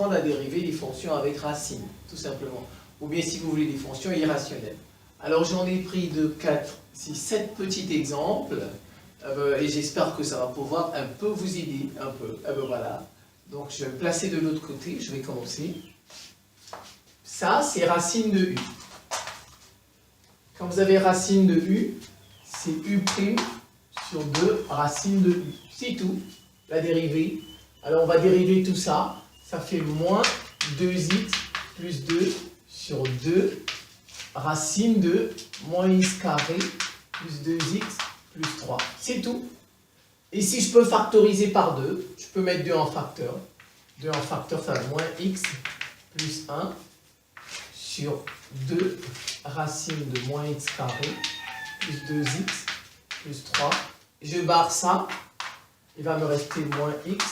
prendre la dérivée des fonctions avec racine, tout simplement. Ou bien si vous voulez des fonctions irrationnelles. Alors j'en ai pris de 4, 6, 7 petits exemples. Et j'espère que ça va pouvoir un peu vous aider, un peu. Voilà. Donc je vais me placer de l'autre côté, je vais commencer. Ça, c'est racine de U. Quand vous avez racine de U, c'est U' sur 2 racine de U. C'est tout, la dérivée. Alors on va dériver tout ça. Ça fait moins 2x plus 2 sur 2 racine de moins x carré plus 2x plus 3. C'est tout. Et si je peux factoriser par 2, je peux mettre 2 en facteur. 2 en facteur, ça va moins x plus 1 sur 2 racine de moins x carré plus 2x plus 3. Je barre ça. Il va me rester moins x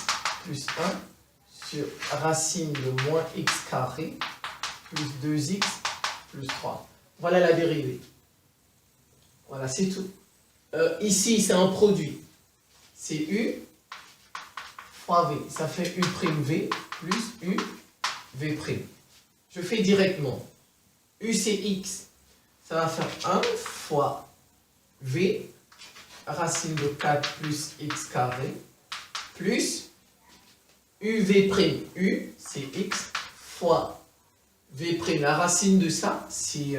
plus 1 sur racine de moins x carré plus 2x plus 3. Voilà la dérivée. Voilà, c'est tout. Ici, c'est un produit. C'est U fois V. Ça fait U'V plus UV'. Je fais directement. U, c'est X. Ça va faire 1 fois V, racine de 4 plus X carré, plus UV'. U, c'est X fois V'. La racine de ça, c'est...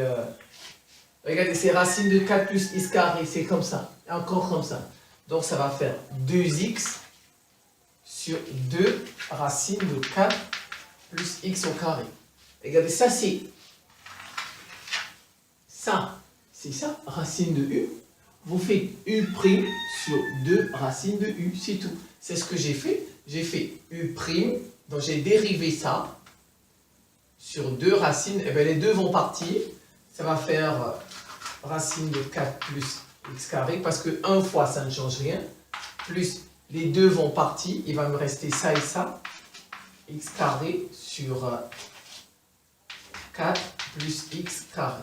regardez, c'est racine de 4 plus X carré. C'est comme ça. Encore comme ça. Donc, ça va faire 2x sur 2 racine de 4 plus x au carré. Regardez, ça, c'est ça, racine de u. Vous faites u' sur 2 racine de u, c'est tout. C'est ce que j'ai fait. J'ai fait u', donc j'ai dérivé ça sur 2 racines. Et bien, les deux vont partir. Ça va faire racine de 4 plus x carré, parce que 1 fois, ça ne change rien. Plus les deux vont partir. Il va me rester ça et ça. X carré sur 4 plus x carré.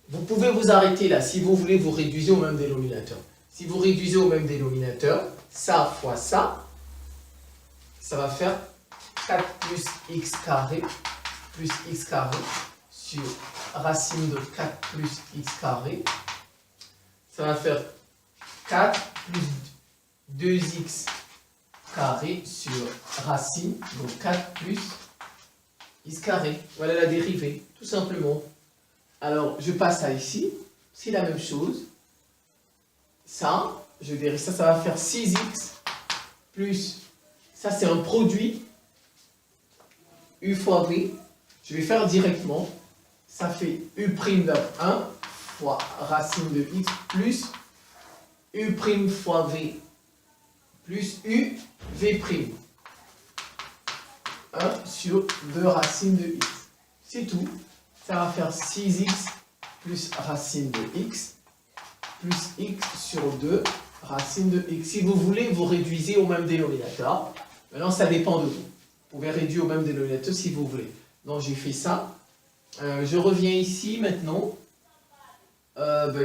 Vous pouvez vous arrêter là. Si vous voulez, vous réduisez au même dénominateur. Si vous réduisez au même dénominateur, ça fois ça, ça va faire 4 plus x carré plus x carré sur racine de 4 plus x carré. Ça va faire 4 plus 2x carré sur racine, donc 4 plus x carré. Voilà la dérivée, tout simplement. Alors, je passe à ici, c'est la même chose. Ça, je dérive ça, ça va faire 6x plus, ça c'est un produit, u fois v. Je vais faire directement, ça fait u' de 1 fois racine de x plus u' fois v plus uv'. 1 sur 2 racines de x. C'est tout. Ça va faire 6x plus racine de x plus x sur 2 racine de x. Si vous voulez, vous réduisez au même dénominateur. Maintenant, ça dépend de vous. Vous pouvez réduire au même dénominateur si vous voulez. Donc, j'ai fait ça. Je reviens ici maintenant.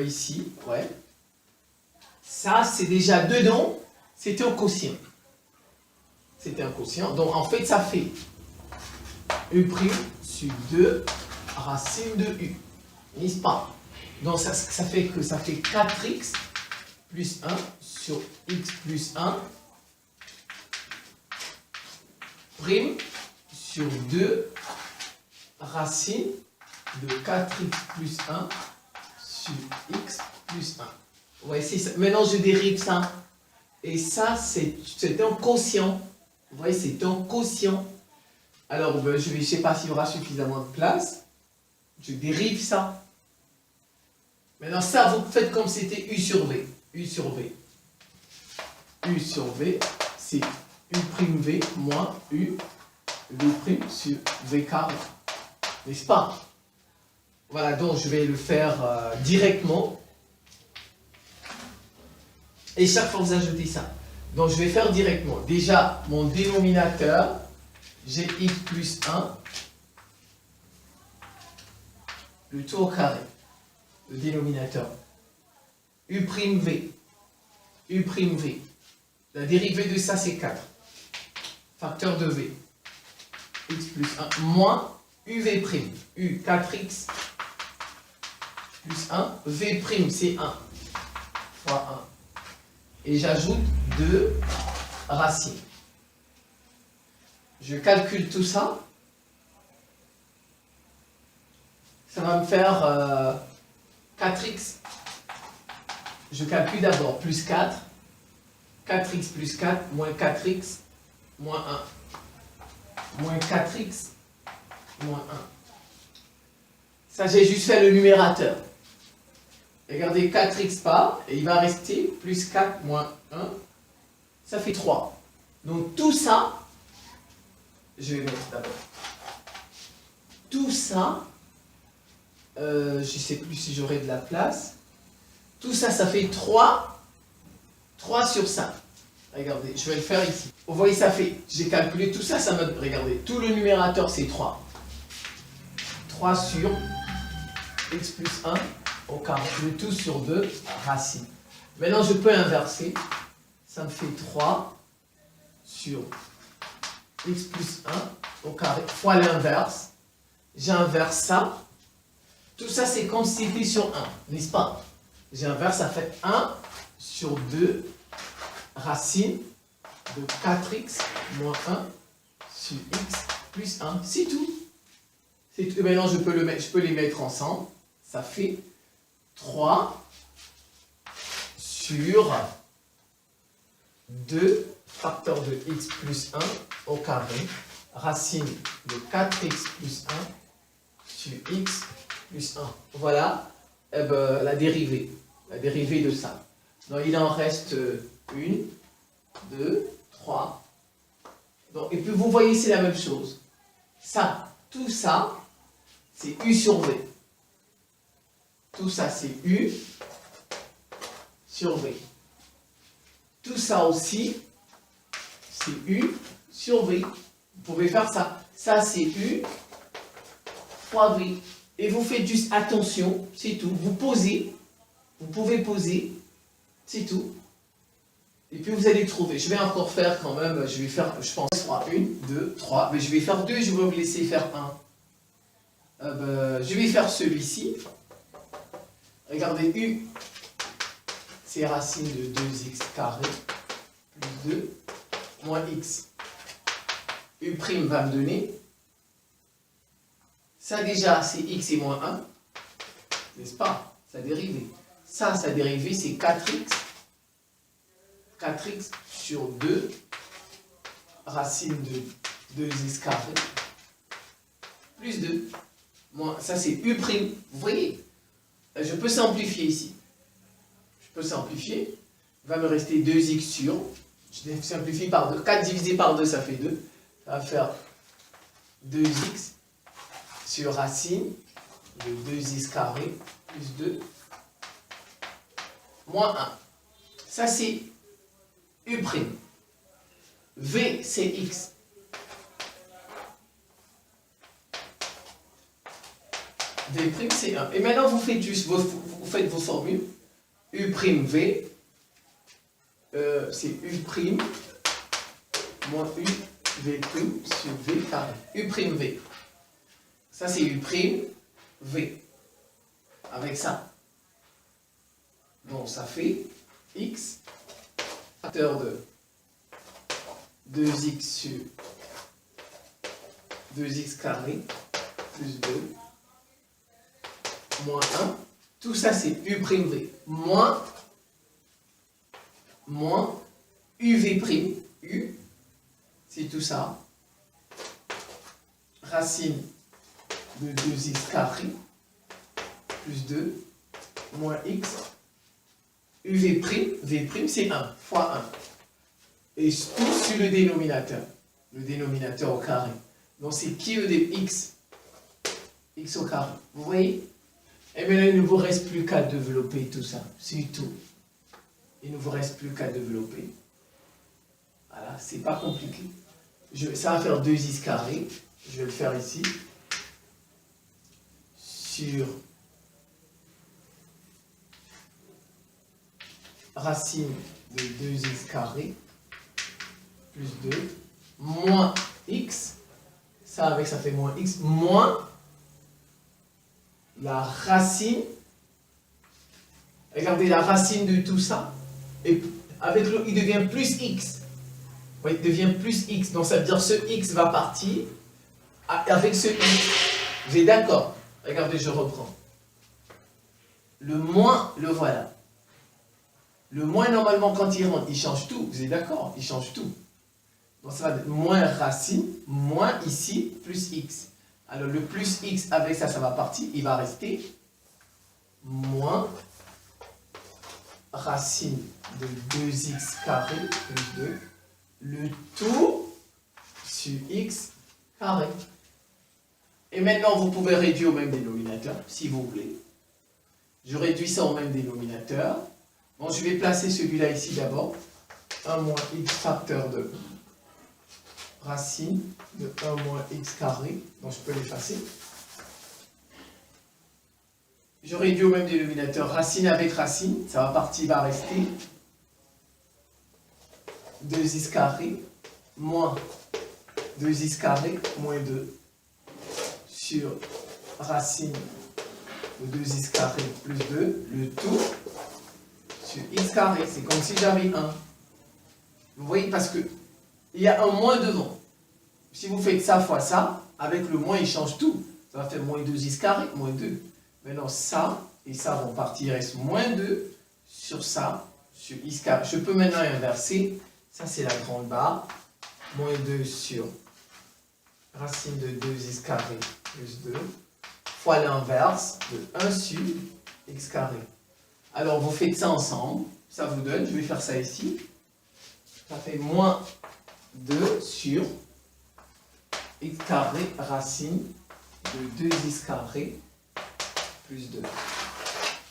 Ici, ouais. Ça, c'est déjà dedans. C'était un quotient. C'était un quotient. Donc, en fait, ça fait u' sur 2 racine de u. N'est-ce pas? Donc, ça fait que ça fait 4x plus 1 sur x plus 1 prime sur 2 racine de 4x plus 1 sur x plus 1. Ouais, c'est ça. Maintenant, je dérive ça. Et ça, c'est un quotient. Vous voyez, c'est un quotient. Alors, je ne sais pas s'il y aura suffisamment de place. Je dérive ça. Maintenant, ça, vous faites comme c'était u sur v. U sur v. U sur v, c'est u'v moins u v' sur v carré. N'est-ce pas? Voilà, donc je vais le faire directement. Et chaque fois, vous ajoutez ça. Donc, je vais faire directement. Déjà, mon dénominateur, j'ai x plus 1, le tout au carré, le dénominateur. U'v. U'v. La dérivée de ça, c'est 4. Facteur de v. x plus 1 moins uv prime. U, 4x plus 1. V prime, c'est 1 fois 1. Et j'ajoute 2 racines. Je calcule tout ça. Ça va me faire 4x. Je calcule d'abord plus 4. 4x plus 4 moins 4x moins 1. Moins 4x moins 1. Ça, j'ai juste fait le numérateur. Regardez, 4x part, et il va rester plus 4 moins 1. Ça fait 3. Donc tout ça, je vais mettre d'abord. Tout ça, je ne sais plus si j'aurai de la place. Tout ça, ça fait 3 sur 5. Regardez, je vais le faire ici. Vous voyez, ça fait, j'ai calculé tout ça, ça me... Regardez, tout le numérateur, c'est 3. 3 sur x plus 1 au carré. Le tout sur 2 racines. Maintenant, je peux inverser. Ça me fait 3 sur x plus 1 au carré fois l'inverse. J'inverse ça. Tout ça, c'est constitué sur 1, n'est-ce pas? J'inverse, ça fait 1 sur 2 racine de 4x moins 1 sur x plus 1. C'est tout. C'est tout. Maintenant, je peux les mettre ensemble. Ça fait 3 sur 2 facteur de x plus 1 au carré, racine de 4x plus 1 sur x plus 1. Voilà la dérivée de ça. Donc, il en reste 1, 2, 3. Donc, et puis, vous voyez, c'est la même chose. Ça, tout ça, c'est u sur v. Tout ça, c'est u sur v. Tout ça aussi, c'est u sur v. Vous pouvez faire ça. Ça, c'est u fois v. Et vous faites juste attention, c'est tout. Vous posez, vous pouvez poser, c'est tout. Et puis vous allez trouver. Je vais encore faire quand même, je vais faire, je pense, 1, 2, 3. Mais je vais faire 2, je vais vous laisser faire 1. Je vais faire celui-ci. Regardez, u, c'est racine de 2x carré plus 2 moins x. U' va me donner. Ça déjà, c'est x et moins 1. N'est-ce pas? Sa dérivée. Ça, sa dérivée, c'est 4x. 4x sur 2 racine de 2x carré plus 2. Ça, c'est u'. Vous voyez? Je peux simplifier ici. Je peux simplifier. Il va me rester 2x sur. Je simplifie par 2. 4 divisé par 2, ça fait 2. Ça va faire 2x sur racine de 2x carré plus 2 moins 1. Ça, c'est u'. V, c'est x. V', c'est 1. Et maintenant, vous faites juste vous faites vos formules. U', c'est u' moins u v' sur v carré. U', ça, c'est u', v. Avec ça. Donc, ça fait x facteur de 2x sur 2x carré plus 2 moins 1. Tout ça, c'est u', moins uv', u, c'est tout ça, racine de 2x carré plus 2 moins x, uv', v', c'est 1 fois 1. Et tout sur le dénominateur au carré. Donc, c'est qui de x au carré. Vous voyez? Et maintenant, il ne vous reste plus qu'à développer tout ça. C'est tout. Il ne vous reste plus qu'à développer. Voilà, c'est pas compliqué. Ça va faire 2x carré. Je vais le faire ici. Sur racine de 2x carré plus 2 moins x. Ça avec ça fait moins x, moins la racine. Regardez la racine de tout ça. Et avec l'eau, il devient plus x. Oui, il devient plus x. Donc ça veut dire ce x va partir avec ce x. Vous êtes d'accord? Regardez, je reprends. Le moins, le voilà. Le moins, normalement, quand il rentre, il change tout. Vous êtes d'accord? Il change tout. Donc ça va être moins racine, moins ici, plus x. Alors le plus x avec ça, ça va partir. Il va rester moins racine de 2x carré plus 2. Le tout sur x carré. Et maintenant, vous pouvez réduire au même dénominateur, si vous voulez. Je réduis ça au même dénominateur. Bon, je vais placer celui-là ici d'abord. 1 moins x facteur de racine de 1 moins x carré. Donc, je peux l'effacer. Je réduis au même dénominateur. Racine avec racine. Ça va partir, va rester 2x carré moins 2x carré moins 2 sur racine de 2x carré plus 2, le tout sur x carré. C'est comme si j'avais 1. Vous voyez, parce que il y a un moins devant. Si vous faites ça fois ça, avec le moins, il change tout. Ça va faire moins 2x carré, moins 2. Maintenant, ça et ça vont partir. Il reste moins 2 sur ça, sur x carré. Je peux maintenant inverser. Ça, c'est la grande barre. Moins 2 sur racine de 2x carré plus 2 fois l'inverse de 1 sur x carré. Alors, vous faites ça ensemble. Ça vous donne, je vais faire ça ici. Ça fait moins 2 sur x carré racine de 2x carré plus 2. Et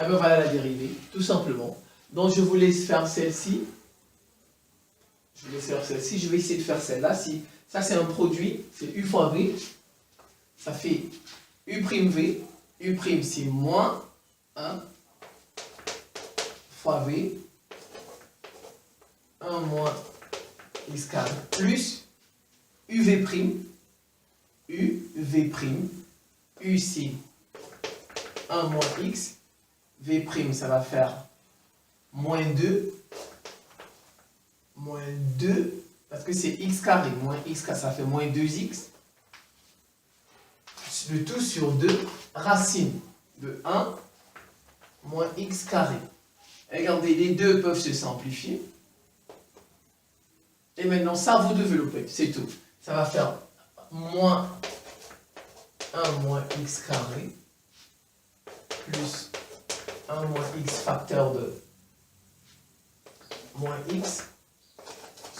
bien voilà la dérivée, tout simplement. Donc, je vous laisse faire celle-ci. Je vais faire celle-ci. Je vais essayer de faire celle-là. Si ça, c'est un produit, c'est U fois V. Ça fait U', V. U', c'est moins 1 fois V. 1 moins x carré plus UV'. UV'. U, c'est 1 moins x. V', ça va faire moins 2. Moins 2, parce que c'est x carré, moins x carré, ça fait moins 2x. Le tout sur 2, racine de 1 moins x carré. Regardez, les deux peuvent se simplifier. Et maintenant, ça, vous développez, c'est tout. Ça va faire moins 1 moins x carré plus 1 moins x facteur de moins x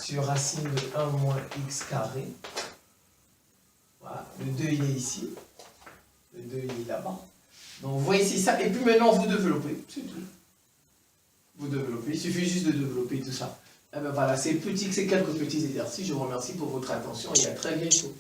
sur racine de 1 moins x carré. Voilà, le 2 il est ici. Le 2 il est là-bas. Donc vous voyez ici ça. Et puis maintenant vous développez, c'est tout. Vous développez, il suffit juste de développer tout ça. Et bien voilà, c'est quelques petits exercices. Je vous remercie pour votre attention et à très bientôt.